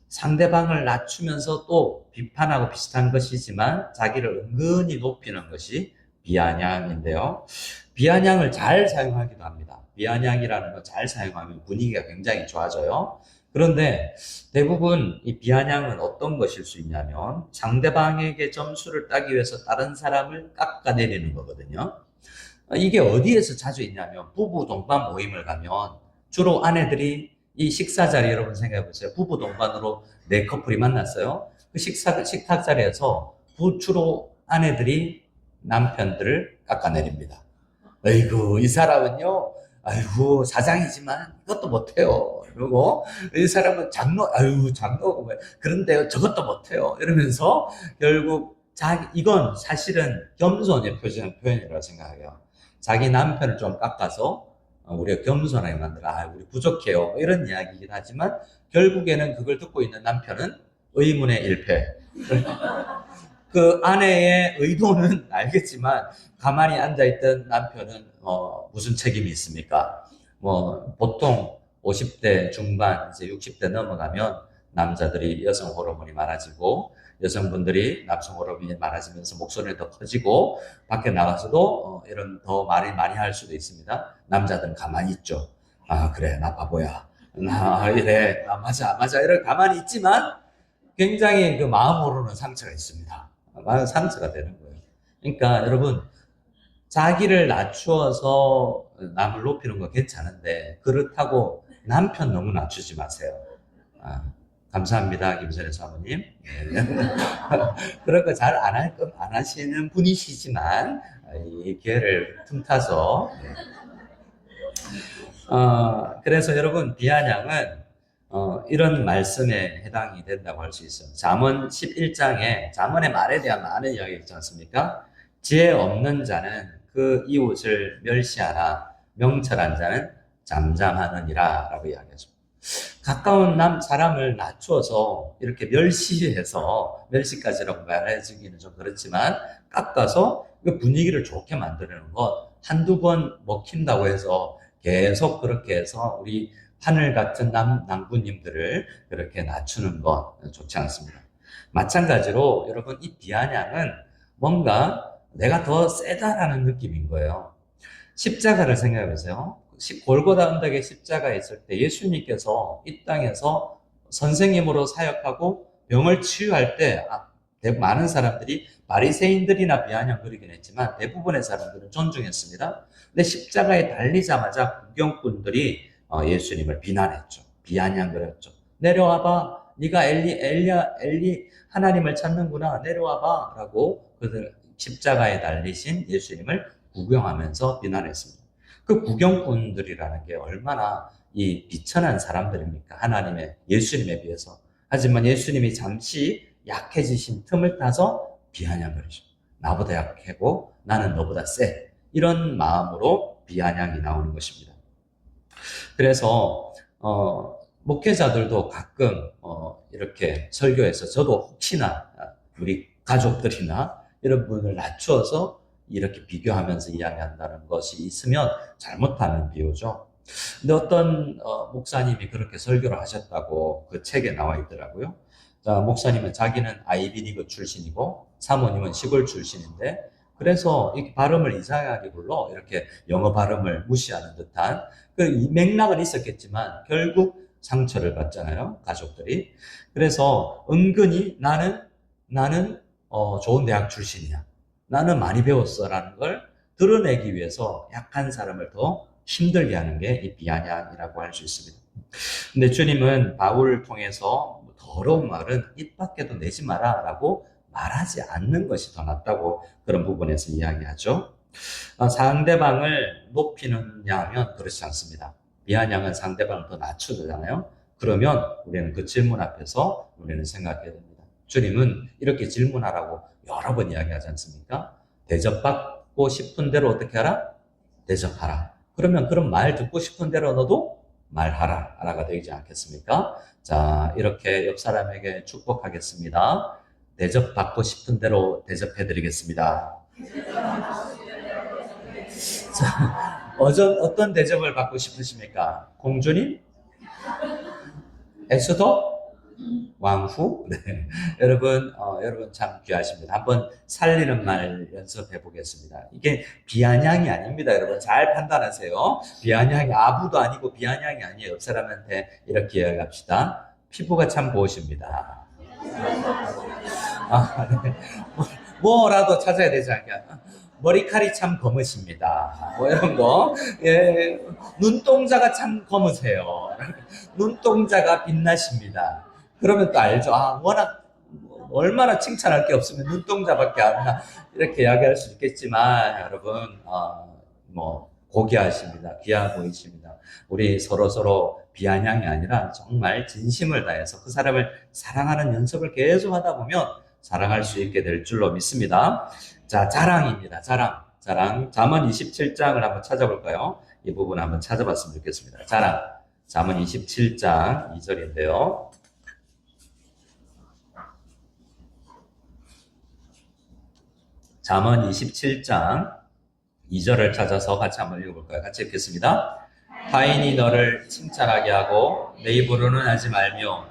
상대방을 낮추면서 또 비판하고 비슷한 것이지만 자기를 은근히 높이는 것이 비아냥인데요. 비아냥을 잘 사용하기도 합니다. 비아냥이라는 거 잘 사용하면 분위기가 굉장히 좋아져요. 그런데 대부분 이 비아냥은 어떤 것일 수 있냐면 상대방에게 점수를 따기 위해서 다른 사람을 깎아내리는 거거든요. 이게 어디에서 자주 있냐면 부부 동반 모임을 가면 주로 아내들이 이 식사 자리, 여러분 생각해 보세요. 부부 동반으로 네 커플이 만났어요. 그 식탁 자리에서 주로 아내들이 남편들을 깎아내립니다. 아이고, 이 사람은요, 아이고, 사장이지만 이것도 못해요. 그리고 이 사람은 장로고, 그런데요, 저것도 못해요. 이러면서 결국 이건 사실은 겸손의 표현이라고 생각해요. 자기 남편을 좀 깎아서 우리가 겸손하게 만들어, 우리 부족해요. 이런 이야기이긴 하지만 결국에는 그걸 듣고 있는 남편은 의문의 일패. 그 아내의 의도는 알겠지만 가만히 앉아있던 남편은 무슨 책임이 있습니까? 보통 50대 중반, 이제 60대 넘어가면 남자들이 여성 호르몬이 많아지고 여성분들이 남성 호르몬이 많아지면서 목소리가 더 커지고 밖에 나가서도 이런 더 말을 많이 할 수도 있습니다. 남자들은 가만히 있죠. 그래, 나 바보야. 이래, 맞아. 이렇게 가만히 있지만 굉장히 그 마음으로는 상처가 있습니다. 상처가 되는 거예요. 그러니까 여러분, 자기를 낮추어서 남을 높이는 거 괜찮은데 그렇다고 남편 너무 낮추지 마세요. 감사합니다, 김선혜 사모님. 그런 거 잘 안 하시는 분이시지만 이 기회를 틈타서 그래서 여러분, 비아냥은 이런 말씀에 해당이 된다고 할 수 있어요. 잠언 11장에 잠언의 말에 대한 많은 이야기 있지 않습니까? 지혜 없는 자는 그 이웃을 멸시하나 명철한 자는 잠잠하느니라 라고 이야기하죠. 가까운 사람을 낮추어서 이렇게 멸시까지라고 말해주기는 좀 그렇지만 깎아서 그 분위기를 좋게 만드는 것, 한두 번 먹힌다고 해서 계속 그렇게 해서 우리 하늘 같은 남부님들을 그렇게 낮추는 건 좋지 않습니다. 마찬가지로 여러분, 이 비아냥은 뭔가 내가 더 세다라는 느낌인 거예요. 십자가를 생각해 보세요. 골고다 언덕에 십자가에 있을 때 예수님께서 이 땅에서 선생님으로 사역하고 병을 치유할 때 많은 사람들이 바리새인들이나 비아냥 그리긴 했지만 대부분의 사람들은 존중했습니다. 근데 십자가에 달리자마자 구경꾼들이 예수님을 비난했죠. 비아냥거렸죠. 내려와봐. 네가 엘리 하나님을 찾는구나. 내려와봐. 라고 그들 십자가에 달리신 예수님을 구경하면서 비난했습니다. 그 구경꾼들이라는 게 얼마나 이 비천한 사람들입니까? 예수님에 비해서. 하지만 예수님이 잠시 약해지신 틈을 타서 비아냥거리죠. 나보다 약하고 나는 너보다 세. 이런 마음으로 비아냥이 나오는 것입니다. 그래서 목회자들도 가끔 이렇게 설교에서 저도 혹시나 우리 가족들이나 이런 분을 낮추어서 이렇게 비교하면서 이야기한다는 것이 있으면 잘못하는 비유죠. 근데 어떤 목사님이 그렇게 설교를 하셨다고 그 책에 나와 있더라고요. 자, 목사님은 자기는 아이비리그 출신이고 사모님은 시골 출신인데 그래서 이렇게 발음을 이상하게 불러 이렇게 영어 발음을 무시하는 듯한 그 맥락은 있었겠지만 결국 상처를 받잖아요, 가족들이. 그래서 은근히 나는 좋은 대학 출신이야. 나는 많이 배웠어라는 걸 드러내기 위해서 약한 사람을 더 힘들게 하는 게 이 비아냥이라고 할 수 있습니다. 근데 주님은 바울을 통해서 더러운 말은 입 밖에도 내지 마라 라고 말하지 않는 것이 더 낫다고 그런 부분에서 이야기하죠. 상대방을 높이느냐 하면 그렇지 않습니다. 비아냥은 상대방을 더 낮추잖아요. 그러면 우리는 그 질문 앞에서 우리는 생각해야 됩니다. 주님은 이렇게 질문하라고 여러 번 이야기하지 않습니까? 대접받고 싶은 대로 어떻게 하라? 대접하라. 그러면 그런 말 듣고 싶은 대로 너도 말하라. 라가 되지 않겠습니까? 자, 이렇게 옆 사람에게 축복하겠습니다. 대접받고 싶은 대로 대접해드리겠습니다. 자, 어떤 대접을 받고 싶으십니까? 공주님? 에스더? 왕후? 네. 여러분 참 귀하십니다. 한번 살리는 말 연습해 보겠습니다. 이게 비아냥이 아닙니다. 여러분 잘 판단하세요. 비아냥이 아부도 아니고 비아냥이 아니에요. 옆 사람한테 이렇게 이야기합시다. 피부가 참 고우십니다. 네. 뭐라도 찾아야 되지 않냐. 머리칼이 참 검으십니다. 뭐 이런 거. 예. 눈동자가 참 검으세요. 눈동자가 빛나십니다. 그러면 또 알죠. 워낙 얼마나 칭찬할 게 없으면 눈동자밖에 안 나. 이렇게 이야기할 수 있겠지만 여러분 고귀하십니다. 귀하 보이십니다. 우리 서로 비아냥이 아니라 정말 진심을 다해서 그 사람을 사랑하는 연습을 계속 하다 보면 사랑할 수 있게 될 줄로 믿습니다. 자, 자랑입니다. 자랑. 잠언 27장을 한번 찾아볼까요? 이 부분 한번 찾아봤으면 좋겠습니다. 자랑. 잠언 27장 2절인데요. 잠언 27장 2절을 찾아서 같이 한번 읽어볼까요? 같이 읽겠습니다. 타인이 너를 칭찬하게 하고 내 입으로는 하지 말며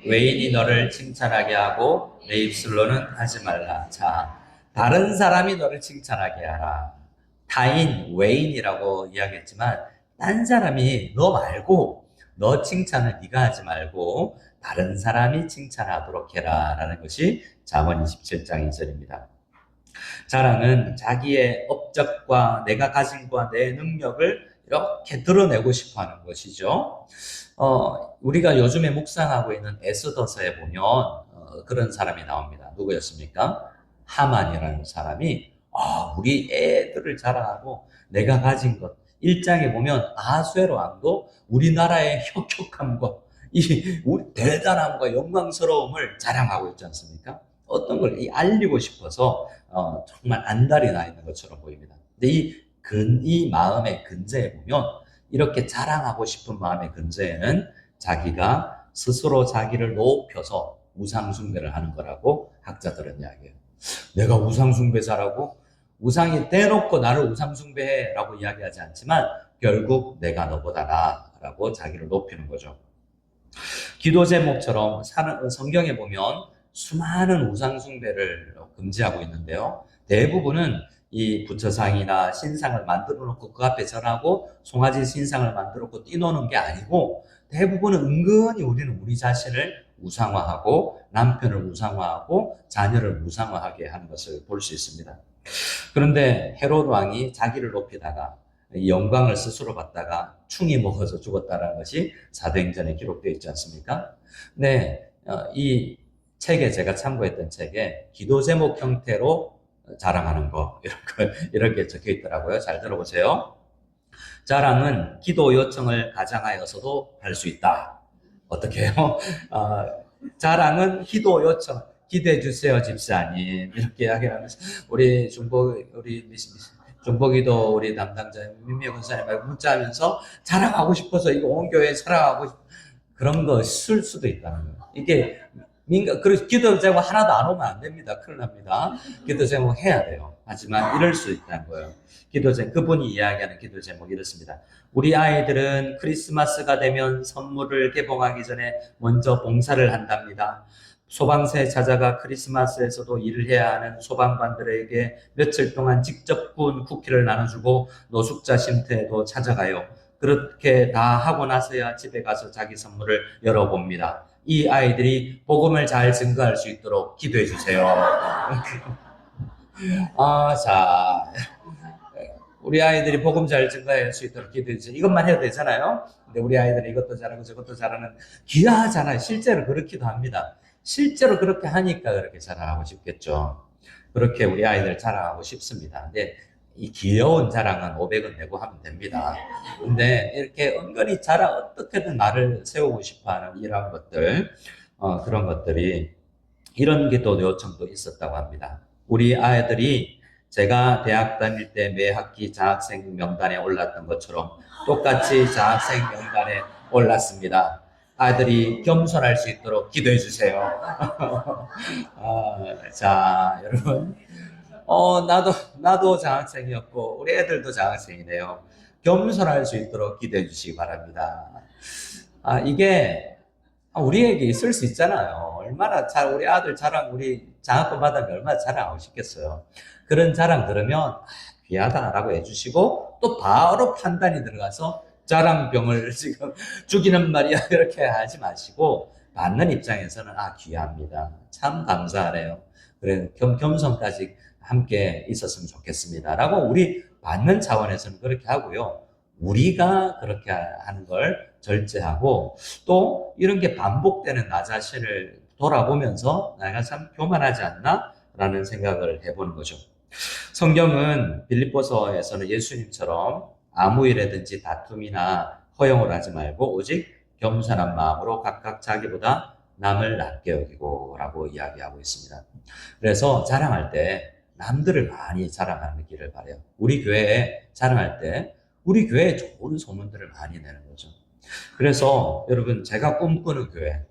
외인이 너를 칭찬하게 하고 내 입술로는 하지 말라. 자, 다른 사람이 너를 칭찬하게 하라. 타인, 외인이라고 이야기했지만 딴 사람이 너 말고 너 칭찬을 네가 하지 말고 다른 사람이 칭찬하도록 해라 라는 것이 잠언 27장 2절입니다. 자랑은 자기의 업적과 내가 가진 것과 내 능력을 이렇게 드러내고 싶어 하는 것이죠. 우리가 요즘에 묵상하고 있는 에스더서에 보면 그런 사람이 나옵니다. 누구였습니까? 하만이라는 사람이 우리 애들을 자랑하고 내가 가진 것 1장에 보면 아수에로 왕도 우리나라의 혁혁함과 우리 대단함과 영광스러움을 자랑하고 있지 않습니까? 어떤 걸 알리고 싶어서 정말 안달이 나 있는 것처럼 보입니다. 근데 이 마음의 근저에 보면 이렇게 자랑하고 싶은 마음의 근저에는 자기가 스스로 자기를 높여서 우상숭배를 하는 거라고 학자들은 이야기해요. 내가 우상숭배자라고? 우상이 대놓고 나를 우상숭배해 라고 이야기하지 않지만 결국 내가 너보다 나아 라고 자기를 높이는 거죠. 기도 제목처럼 성경에 보면 수많은 우상숭배를 금지하고 있는데요. 대부분은 이 부처상이나 신상을 만들어 놓고 그 앞에 절하고 송아지 신상을 만들어 놓고 뛰노는 게 아니고 대부분은 은근히 우리는 우리 자신을 우상화하고 남편을 우상화하고 자녀를 우상화하게 하는 것을 볼 수 있습니다. 그런데 헤롯 왕이 자기를 높이다가 영광을 스스로 받다가 충이 먹어서 죽었다는 것이 사도행전에 기록되어 있지 않습니까? 네, 이 책에 제가 참고했던 책에 기도 제목 형태로 자랑하는 거 이렇게 적혀 있더라고요. 잘 들어보세요. 자랑은 기도 요청을 가장하여서도 할 수 있다. 어떻게 해요? 자랑은 기도 요청, 기도해 주세요, 집사님. 이렇게 이야기하면서, 우리 중보기도 우리 담당자, 민미 권사님하고 문자하면서 자랑하고 싶어서 이거 온 교회 사랑하고 그런 거 쓸 수도 있다는 거예요. 이게, 그리고 기도 제목 하나도 안 오면 안 됩니다. 큰일 납니다. 기도 제목 해야 돼요. 하지만 이럴 수 있다는 거예요. 그분이 이야기하는 기도 제목이 이렇습니다. 우리 아이들은 크리스마스가 되면 선물을 개봉하기 전에 먼저 봉사를 한답니다. 소방서에 찾아가 크리스마스에서도 일을 해야 하는 소방관들에게 며칠 동안 직접 구운 쿠키를 나눠주고 노숙자 쉼터에도 찾아가요. 그렇게 다 하고 나서야 집에 가서 자기 선물을 열어봅니다. 이 아이들이 복음을 잘 증거할 수 있도록 기도해 주세요. 자, 우리 아이들이 복음 잘 증거할 수 있도록 기도해 주세요. 이것만 해도 되잖아요. 근데 우리 아이들은 이것도 잘하고 저것도 잘하는 귀하잖아요. 실제로 그렇기도 합니다. 실제로 그렇게 하니까 그렇게 자랑하고 싶겠죠. 그렇게 우리 아이들 자랑하고 싶습니다. 근데 이 귀여운 자랑은 500원 내고 하면 됩니다. 근데 이렇게 은근히 어떻게든 나를 세우고 싶어 하는 이런 것들, 그런 것들이, 이런 기도 요청도 있었다고 합니다. 우리 아이들이 제가 대학 다닐 때 매 학기 장학생 명단에 올랐던 것처럼 똑같이 장학생 명단에 올랐습니다. 아이들이 겸손할 수 있도록 기도해 주세요. 자, 여러분. 나도 장학생이었고, 우리 애들도 장학생이네요. 겸손할 수 있도록 기도해 주시기 바랍니다. 이게 우리에게 있을 수 있잖아요. 얼마나 우리 아들 자랑, 우리 장학금 받으면 얼마나 자랑하고 싶겠어요. 그런 자랑 들으면, 귀하다라고 해주시고, 또 바로 판단이 들어가서 자랑병을 지금 죽이는 말이야. 이렇게 하지 마시고, 받는 입장에서는, 귀합니다. 참 감사하네요. 그래, 겸손까지 함께 있었으면 좋겠습니다. 라고 우리 받는 차원에서는 그렇게 하고요. 우리가 그렇게 하는 걸 절제하고 또 이런 게 반복되는 나 자신을 돌아보면서 내가 참 교만하지 않나? 라는 생각을 해보는 거죠. 성경은 빌립보서에서는 예수님처럼 아무 일에든지 다툼이나 허용을 하지 말고 오직 겸손한 마음으로 각각 자기보다 남을 낮게 여기고 라고 이야기하고 있습니다. 그래서 자랑할 때 남들을 많이 자랑하는 길을 바래요. 우리 교회에 자랑할 때 우리 교회에 좋은 소문들을 많이 내는 거죠. 그래서 여러분, 제가 꿈꾸는 교회,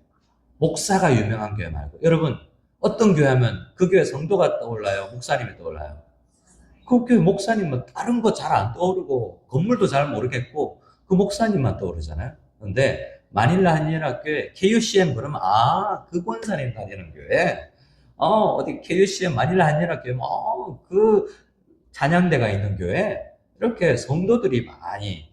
목사가 유명한 교회 말고, 여러분 어떤 교회 하면 그 교회 성도가 떠올라요? 목사님이 떠올라요? 그 교회 목사님은 다른 거 잘 안 떠오르고 건물도 잘 모르겠고 그 목사님만 떠오르잖아요. 그런데 마닐라 한인학교에 KUCM 그러면 그 권사님 다니는 교회, 어디 KUCM 마닐라 한인학교에 그 찬양대가 있는 교회, 이렇게 성도들이 많이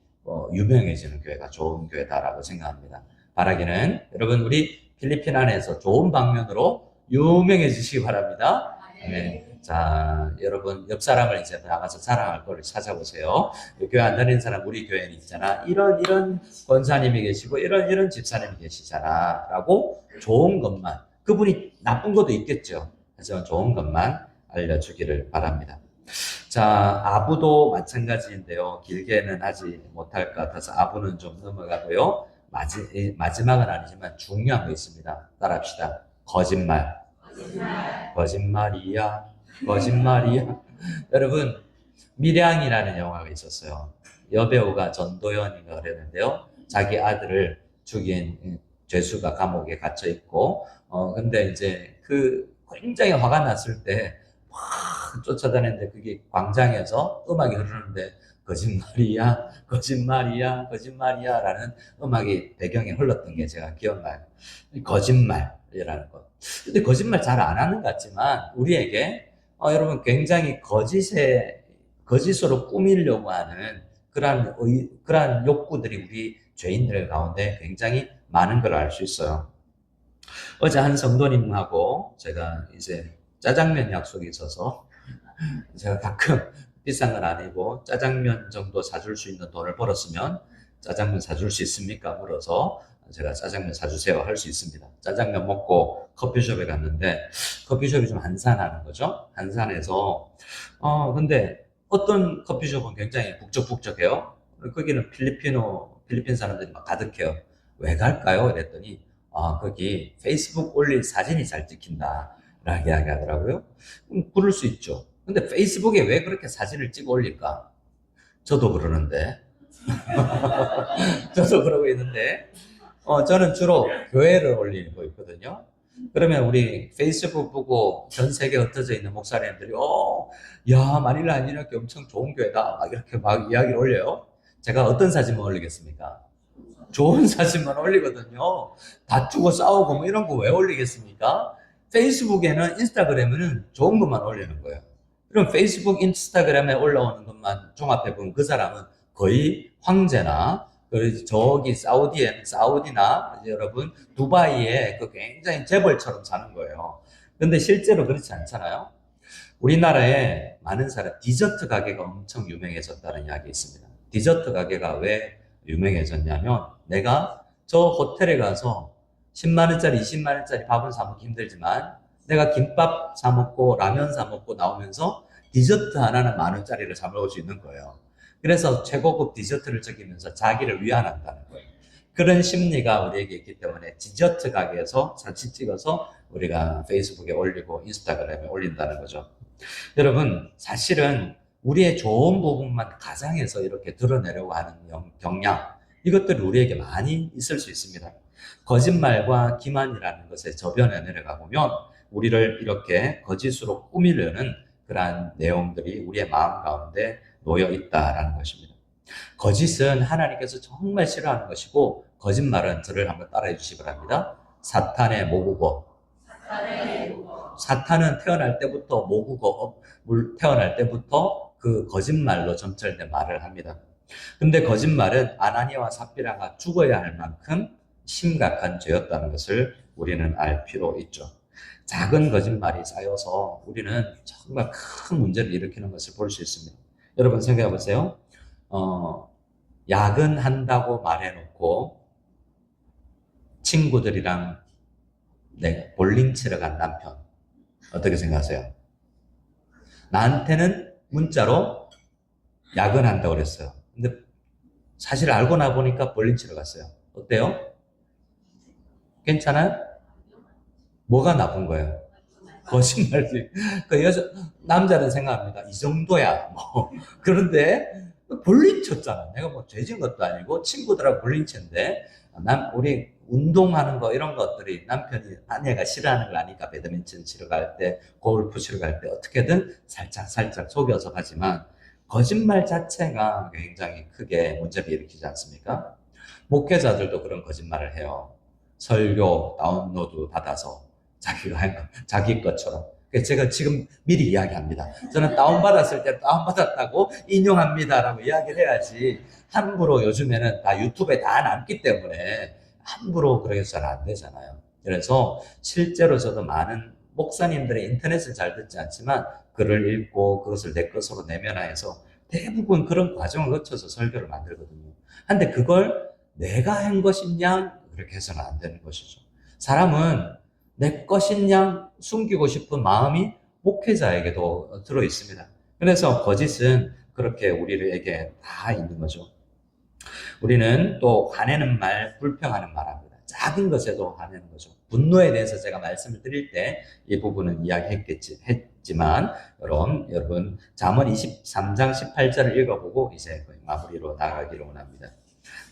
유명해지는 교회가 좋은 교회다라고 생각합니다. 바라기는 여러분 우리 필리핀 안에서 좋은 방면으로 유명해지시기 바랍니다. 네. 자, 여러분 옆 사람을 이제 나가서 자랑할 거를 찾아보세요. 교회 안 다니는 사람 우리 교회는 있잖아. 이런 권사님이 계시고 이런 집사님이 계시잖아. 라고 좋은 것만, 그분이 나쁜 것도 있겠죠. 하지만 좋은 것만 알려주기를 바랍니다. 자, 아부도 마찬가지인데요. 길게는 하지 못할 것 같아서 아부는 좀 넘어가고요. 마지막은 아니지만 중요한 거 있습니다. 따라합시다. 거짓말. 거짓말이야. 여러분, 밀양이라는 영화가 있었어요. 여배우가 전도연이가 그랬는데요. 자기 아들을 죽인 죄수가 감옥에 gat혀 있고, 근데 이제 굉장히 화가 났을 때 막 쫓아다녔는데 그게 광장에서 음악이 흐르는데 거짓말이야 라는 음악이 배경에 흘렀던 게 제가 기억나요. 거짓말이라는 것. 근데 거짓말 잘 안 하는 것 같지만 우리에게 여러분 굉장히 거짓으로 꾸미려고 하는 그러한 욕구들이 우리 죄인들 가운데 굉장히 많은 걸 알 수 있어요. 어제 한 성도님하고 제가 이제 짜장면 약속이 있어서 제가 가끔 비싼 건 아니고 짜장면 정도 사줄 수 있는 돈을 벌었으면 짜장면 사줄 수 있습니까? 물어서 제가 짜장면 사주세요 할 수 있습니다. 짜장면 먹고 커피숍에 갔는데 커피숍이 좀 한산하는 거죠. 한산해서 근데 어떤 커피숍은 굉장히 북적북적해요. 거기는 필리핀 사람들이 막 가득해요. 왜 갈까요? 그랬더니 거기 페이스북 올릴 사진이 잘 찍힌다 라고 이야기하더라고요. 그럴 수 있죠. 근데 페이스북에 왜 그렇게 사진을 찍어 올릴까? 저도 그러는데. 저도 그러고 있는데, 저는 주로 교회를 올리고 있거든요. 그러면 우리 페이스북 보고 전 세계에 흩어져 있는 목사님들이, 야, 마닐라 한인학교 엄청 좋은 교회다. 막 이렇게 막 이야기를 올려요. 제가 어떤 사진만 올리겠습니까? 좋은 사진만 올리거든요. 다투고 싸우고 뭐 이런 거 왜 올리겠습니까? 페이스북에는 인스타그램에는 좋은 것만 올리는 거예요. 그럼 페이스북, 인스타그램에 올라오는 것만 종합해 보면 그 사람은 거의 황제나 저기 사우디나 여러분 두바이에 그 굉장히 재벌처럼 사는 거예요. 근데 실제로 그렇지 않잖아요. 우리나라에 많은 사람 디저트 가게가 엄청 유명해졌다는 이야기 있습니다. 디저트 가게가 왜 유명해졌냐면 내가 저 호텔에 가서 10만 원짜리, 20만 원짜리 밥은 사 먹기 힘들지만 내가 김밥 사 먹고 라면 사 먹고 나오면서 디저트 하나는 만 원짜리를 사 먹을 수 있는 거예요. 그래서 최고급 디저트를 적이면서 자기를 위안한다는 거예요. 그런 심리가 우리에게 있기 때문에 디저트 가게에서 사진 찍어서 우리가 페이스북에 올리고 인스타그램에 올린다는 거죠. 여러분, 사실은 우리의 좋은 부분만 가장해서 이렇게 드러내려고 하는 경향, 이것들이 우리에게 많이 있을 수 있습니다. 거짓말과 기만이라는 것에 저변에 내려가 보면 우리를 이렇게 거짓으로 꾸미려는 그러한 내용들이 우리의 마음 가운데 놓여 있다라는 것입니다. 거짓은 하나님께서 정말 싫어하는 것이고 거짓말은 저를 한번 따라해 주시기 바랍니다. 사탄의 모국어. 사탄은 태어날 때부터 태어날 때부터 그 거짓말로 점철된 말을 합니다. 근데 거짓말은 아나니아와 삽비라가 죽어야 할 만큼 심각한 죄였다는 것을 우리는 알 필요 있죠. 작은 거짓말이 쌓여서 우리는 정말 큰 문제를 일으키는 것을 볼 수 있습니다. 여러분 생각해 보세요. 야근한다고 말해놓고 친구들이랑 볼링 치러 간 남편 어떻게 생각하세요? 나한테는 문자로 야근한다고 그랬어요. 근데 사실 알고 나보니까 볼링 치러 갔어요. 어때요? 괜찮아요? 뭐가 나쁜 거예요? 거짓말이. 남자는 생각합니다. 이 정도야. 뭐. 그런데 볼링 쳤잖아. 내가 뭐 죄진 것도 아니고 친구들하고 볼링 쳤는데 우리 운동하는 거 이런 것들이 남편이 아내가 싫어하는 걸 아니까 배드민턴 치러 갈 때, 골프 치러 갈 때 어떻게든 살짝 속여서 가지만 거짓말 자체가 굉장히 크게 문제를 일으키지 않습니까? 목회자들도 그런 거짓말을 해요. 설교 다운로드 받아서 자기가 한 거, 자기 것처럼. 제가 지금 미리 이야기합니다. 저는 다운받았을 때 다운받았다고 인용합니다라고 이야기를 해야지 함부로 요즘에는 다 유튜브에 다 남기 때문에 함부로 그렇게 잘 안 되잖아요. 그래서 실제로 저도 많은 목사님들의 인터넷을 잘 듣지 않지만 글을 읽고 그것을 내 것으로 내면화해서 대부분 그런 과정을 거쳐서 설교를 만들거든요. 근데 그걸 내가 한 것이냐 그렇게 해서는 안 되는 것이죠. 사람은 내 것인 양 숨기고 싶은 마음이 목회자에게도 들어 있습니다. 그래서 거짓은 그렇게 우리에게 다 있는 거죠. 우리는 또 화내는 말, 불평하는 말 합니다. 작은 것에도 화내는 거죠. 분노에 대해서 제가 말씀을 드릴 때 이 부분은 이야기했지만 여러분 잠언 23장 18절을 읽어보고 이제 거의 마무리로 나가기로 원합니다.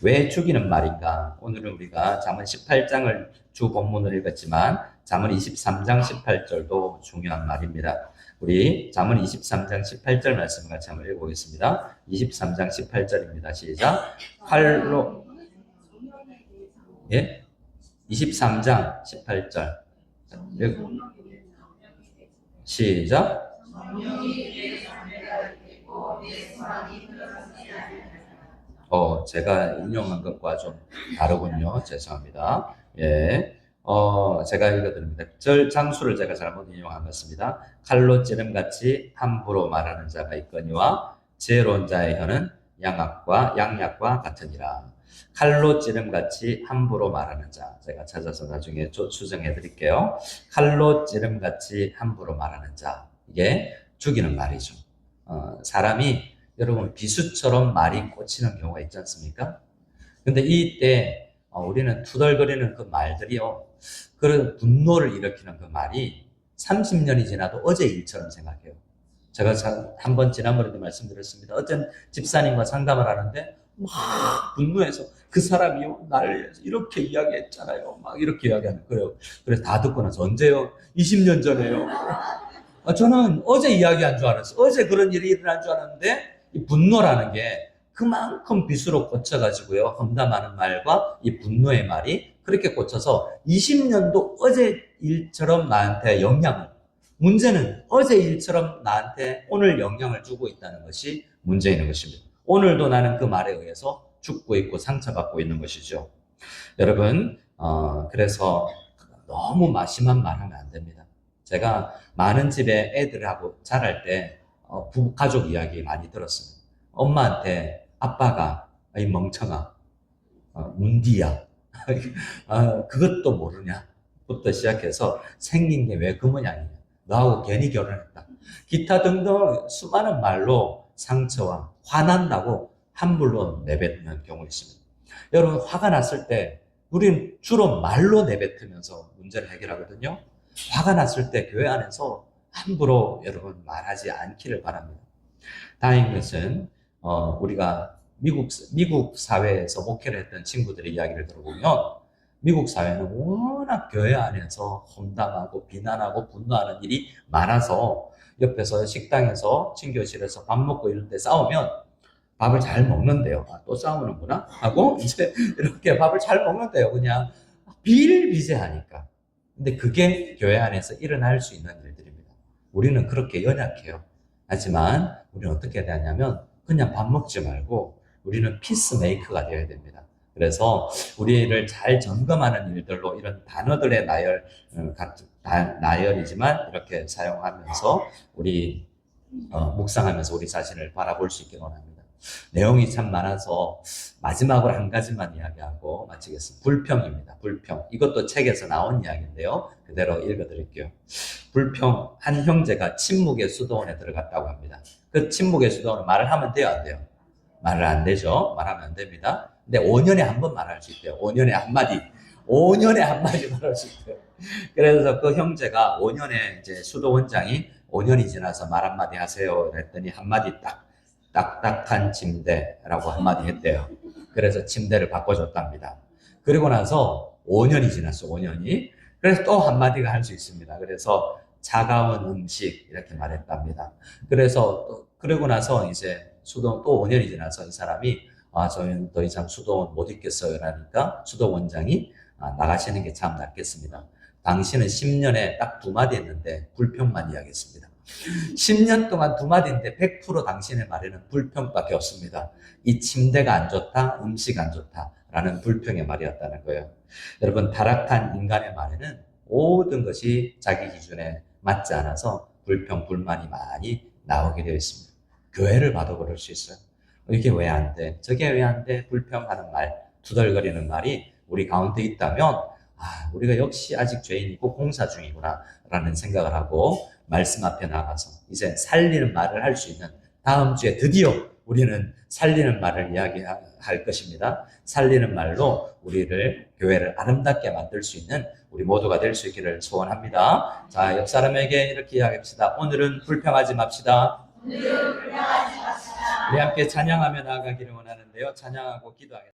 왜 죽이는 말인가? 오늘은 우리가 잠언 18장을 주 본문을 읽었지만 잠언 23장 18절도 중요한 말입니다. 우리 잠언 23장 18절 말씀을 같이 한번 읽어보겠습니다. 23장 18절입니다. 시작. 칼로 23장 18절 시작. 제가 인용한 것과 좀 다르군요. 죄송합니다. 예. 제가 읽어드립니다. 장수를 제가 잘못 인용한 것 같습니다. 칼로 찌름같이 함부로 말하는 자가 있거니와 지혜로운 자의 혀는 양약과 같으니라. 칼로 찌름같이 함부로 말하는 자. 제가 찾아서 나중에 수정해 드릴게요. 칼로 찌름같이 함부로 말하는 자. 이게 죽이는 말이죠. 사람이 여러분 비수처럼 말이 꽂히는 경우가 있지 않습니까? 근데 이때 우리는 투덜거리는 그 말들이요. 그런 분노를 일으키는 그 말이 30년이 지나도 어제 일처럼 생각해요. 제가 한번 지난번에도 말씀드렸습니다. 어떤 집사님과 상담을 하는데 막 분노해서 그 사람이요 나를 이렇게 이야기했잖아요. 막 이렇게 이야기하는 거예요. 그래서 다 듣고 나서 언제요? 20년 전에요. 저는 어제 이야기한 줄 알았어요. 어제 그런 일이 일어난 줄 알았는데 이 분노라는 게 그만큼 빗으로 꽂혀가지고요. 험담하는 말과 이 분노의 말이 그렇게 꽂혀서 20년도 어제 일처럼 나한테 문제는 어제 일처럼 나한테 오늘 영향을 주고 있다는 것이 문제인 것입니다. 오늘도 나는 그 말에 의해서 죽고 있고 상처받고 있는 것이죠. 여러분, 그래서 너무 심한 말 하면 안 됩니다. 제가 많은 집에 애들하고 자랄 때 가족 이야기 많이 들었습니다. 엄마한테 아빠가 이 멍청아, 문디야, 그것도 모르냐? 부터 시작해서 생긴 게 왜 그 모양이냐? 너하고 괜히 결혼했다. 기타 등등 수많은 말로 상처와 화난다고 함부로 내뱉는 경우 있습니다. 여러분, 화가 났을 때 우리는 주로 말로 내뱉으면서 문제를 해결하거든요. 화가 났을 때 교회 안에서 함부로 여러분 말하지 않기를 바랍니다. 다행인 것은 우리가 미국 사회에서 목회를 했던 친구들의 이야기를 들어보면 미국 사회는 워낙 교회 안에서 험담하고 비난하고 분노하는 일이 많아서 옆에서 식당에서 친교실에서 밥 먹고 이런 데 싸우면 밥을 잘 먹는데요. 또 싸우는구나 하고 이제 이렇게 밥을 잘 먹는데요. 그냥 비일비재하니까. 근데 그게 교회 안에서 일어날 수 있는 일들입니다. 우리는 그렇게 연약해요. 하지만 우리는 어떻게 해야 되냐면 그냥 밥 먹지 말고 우리는 피스메이커가 되어야 됩니다. 그래서 우리를 잘 점검하는 일들로 이런 단어들의 나열이지만 이렇게 사용하면서 우리 묵상하면서 우리 자신을 바라볼 수 있기를 원합니다. 내용이 참 많아서 마지막으로 한 가지만 이야기하고 마치겠습니다. 불평입니다. 불평. 이것도 책에서 나온 이야기인데요. 그대로 읽어드릴게요. 불평. 한 형제가 침묵의 수도원에 들어갔다고 합니다. 그 침묵의 수도원은 말을 하면 돼요, 안 돼요? 말을 안 되죠. 말하면 안 됩니다. 근데 5년에 한 번 말할 수 있대요. 5년에 한마디. 5년에 한마디 말할 수 있대요. 그래서 그 형제가 5년에 이제 수도원장이 5년이 지나서 말 한마디 하세요. 그랬더니 한마디 딱딱한 침대라고 한마디 했대요. 그래서 침대를 바꿔줬답니다. 그리고 나서 5년이 지났어, 5년이. 그래서 또 한마디가 할 수 있습니다. 그래서 차가운 음식, 이렇게 말했답니다. 그러고 나서 이제 수도원 또 5년이 지나서 이 사람이 저희는 더 이상 수도원 못 있겠어요. 라니까 수도원장이 나가시는 게 참 낫겠습니다. 당신은 10년에 딱 2마디 했는데 불평만 이야기했습니다. 10년 동안 2마디인데 100% 당신의 말에는 불평밖에 없습니다. 이 침대가 안 좋다, 음식 안 좋다 라는 불평의 말이었다는 거예요. 여러분, 타락한 인간의 말에는 모든 것이 자기 기준에 맞지 않아서 불평, 불만이 많이 나오게 되어 있습니다. 교회를 봐도 그럴 수 있어요. 이게 왜 안 돼? 저게 왜 안 돼? 불평하는 말, 투덜거리는 말이 우리 가운데 있다면 우리가 역시 아직 죄인이고 공사 중이구나 라는 생각을 하고 말씀 앞에 나가서 이제 살리는 말을 할 수 있는, 다음 주에 드디어 우리는 살리는 말을 이야기할 것입니다. 살리는 말로 우리를, 교회를 아름답게 만들 수 있는 우리 모두가 될 수 있기를 소원합니다. 자, 옆 사람에게 이렇게 이야기합시다. 오늘은 불평하지 맙시다. 우리 함께 찬양하며 나아가기를 원하는데요. 찬양하고 기도하겠습니다.